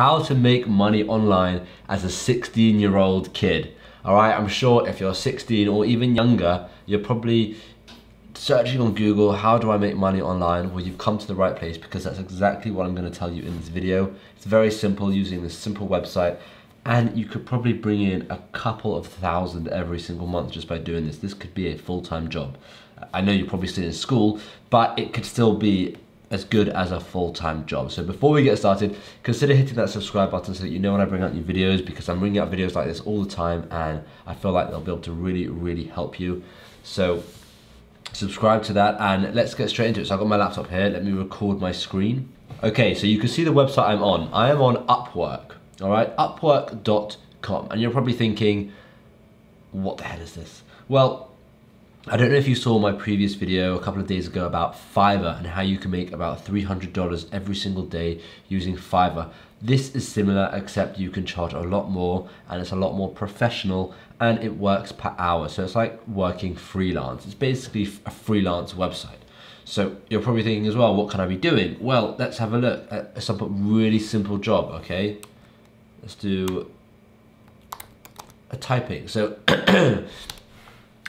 how to make money online as a 16-year-old kid. All right, I'm sure if you're 16 or even younger, you're probably searching on Google, how do I make money online? Well, you've come to the right place, because that's exactly what I'm going to tell you in this video. It's very simple, using this simple website, and you could probably bring in a couple of thousand every single month just by doing this. This could be a full-time job. I know you're probably still in school, but it could still be as good as a full-time job. So before we get started, consider hitting that subscribe button so that you know when I bring out new videos, because I'm bringing out videos like this all the time and I feel like they'll be able to really help you. So subscribe to that, and let's get straight into it. So I've got my laptop here, let me record my screen. Okay, so you can see the website I'm on. I am on Upwork, all right, upwork.com. And you're probably thinking, what the hell is this? Well, I don't know if you saw my previous video a couple of days ago about Fiverr and how you can make about $300 every single day using Fiverr. This is similar, except you can charge a lot more and it's a lot more professional, and it works per hour. So it's like working freelance. It's basically a freelance website. So you're probably thinking as well, what can I be doing? Well, let's have a look at some really simple job, okay? Let's do a typing. So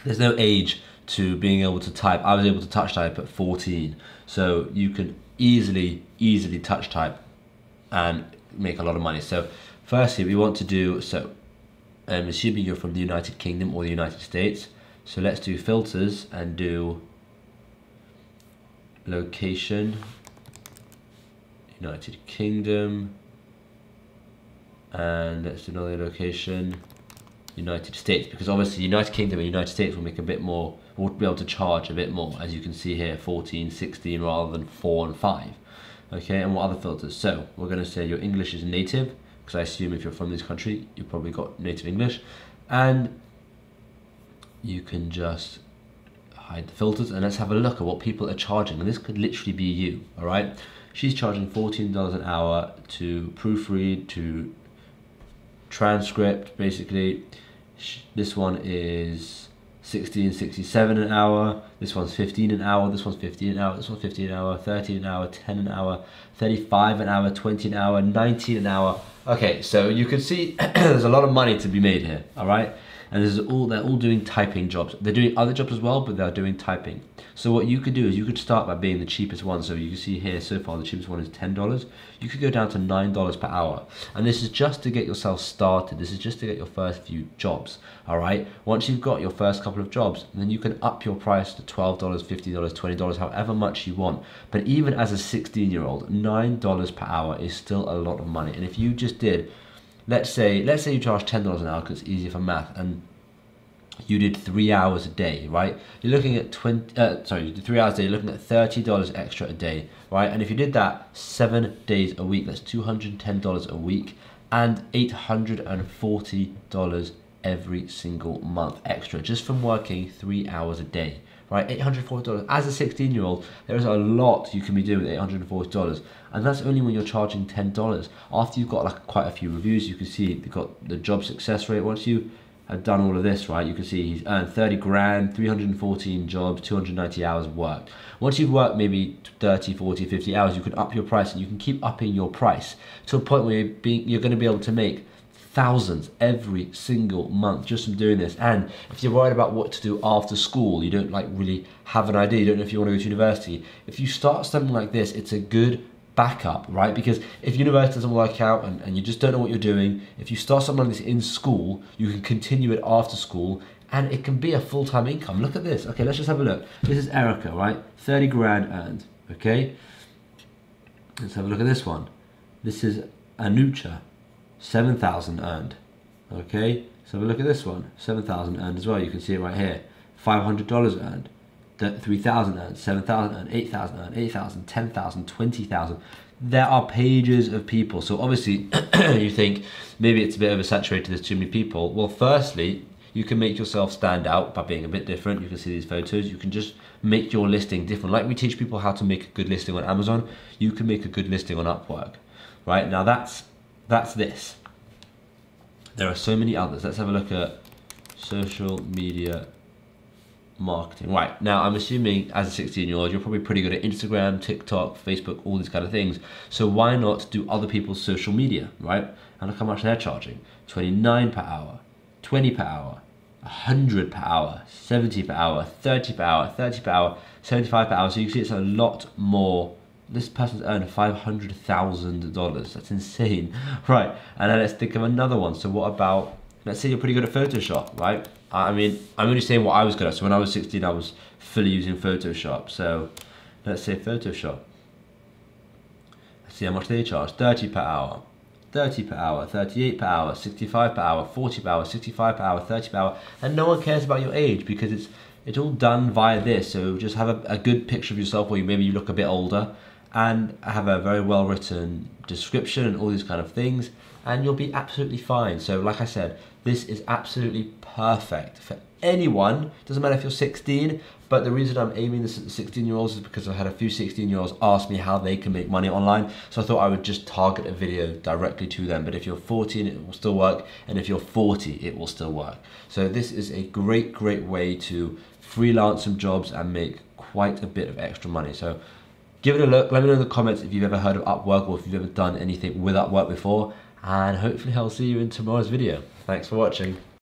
there's no age to being able to type. I was able to touch type at 14. So you can easily touch type and make a lot of money. So firstly, we want to do, I'm assuming you're from the United Kingdom or the United States. So let's do filters and do location, United Kingdom, and let's do another location, United States, because obviously United Kingdom and United States will make a bit more, we'll be able to charge a bit more, as you can see here, 14, 16 rather than 4 and 5. Okay, and what other filters? So we're going to say your English is native, because I assume if you're from this country, you've probably got native English, and you can just hide the filters, and let's have a look at what people are charging, and this could literally be you, all right? She's charging $14 an hour to proofread, to transcript, basically. This one is $16.67 an hour, this one's $15 an hour, this one's $15 an hour, this one's $15 an hour, $13 an hour, $10 an hour, $35 an hour, $20 an hour, $19 an hour. Okay, so you can see there's a lot of money to be made here, all right? And they're all doing typing jobs. They're doing other jobs as well, but they're doing typing. So what you could do is you could start by being the cheapest one. So you can see here so far the cheapest one is $10. You could go down to $9 per hour. And this is just to get yourself started. This is just to get your first few jobs, all right? Once you've got your first couple of jobs, then you can up your price to $12, $15, $20, however much you want. But even as a 16-year-old, $9 per hour is still a lot of money. And if you just did, let's say you charge $10 an hour because it's easier for math, and you did 3 hours a day, right? You're looking at you did 3 hours a day, you're looking at $30 extra a day, right? And if you did that 7 days a week, that's $210 a week and $840 every single month extra, just from working 3 hours a day, right? $840. As a 16-year-old, there is a lot you can be doing with $840, and that's only when you're charging $10. After you've got like quite a few reviews, you can see you've got the job success rate. Once you have done all of this, right, you can see he's earned 30 grand, 314 jobs, 290 hours worked. Once you've worked maybe 30, 40, 50 hours, you can up your price, and you can keep upping your price to a point where you're going to be able to make thousands every single month just from doing this. And if you're worried about what to do after school, you don't like really have an idea, you don't know if you want to go to university, if you start something like this, it's a good backup, right? Because if university doesn't work out and you just don't know what you're doing, if you start something like this in school, you can continue it after school, and it can be a full-time income. Look at this. Okay, let's just have a look. This is Erica, right? 30 grand earned, okay? Let's have a look at this one. This is Anucha, 7,000 earned, okay? So have a look at this one, 7,000 earned as well. You can see it right here. $500 earned. 3,000 earned, 7,000 earned, 8,000 earned, 8,000, 10,000, 20,000. There are pages of people. So obviously you think maybe it's a bit oversaturated, there's too many people. Well, firstly, you can make yourself stand out by being a bit different. You can see these photos. You can just make your listing different. Like we teach people how to make a good listing on Amazon, you can make a good listing on Upwork, right? Now that's this. There are so many others. Let's have a look at social media marketing. Right, now I'm assuming as a 16-year-old, you're probably pretty good at Instagram, TikTok, Facebook, all these kind of things. So why not do other people's social media, right? And look how much they're charging. 29 per hour, 20 per hour, 100 per hour, 70 per hour, 30 per hour, 30 per hour, 75 per hour. So you can see it's a lot more. This person's earned $500,000. That's insane. Right, and then let's think of another one. So what about, let's say you're pretty good at Photoshop, right? I mean, I'm only saying what I was good at. So when I was 16, I was fully using Photoshop. So let's say Photoshop. Let's see how much they charge. 30 per hour, 30 per hour, 38 per hour, 65 per hour, 40 per hour, 65 per hour, 30 per hour. And no one cares about your age because it's all done via this. So just have a good picture of yourself where maybe you look a bit older, and have a very well written description and all these kind of things, and you'll be absolutely fine. So like I said, this is absolutely perfect for anyone. Doesn't matter if you're 16, but the reason I'm aiming this at the 16-year-olds is because I've had a few 16-year-olds ask me how they can make money online. So I thought I would just target a video directly to them. But if you're 14, it will still work. And if you're 40, it will still work. So this is a great, great way to freelance some jobs and make quite a bit of extra money. So give it a look. Let me know in the comments if you've ever heard of Upwork or if you've ever done anything with Upwork before. And hopefully I'll see you in tomorrow's video. Thanks for watching.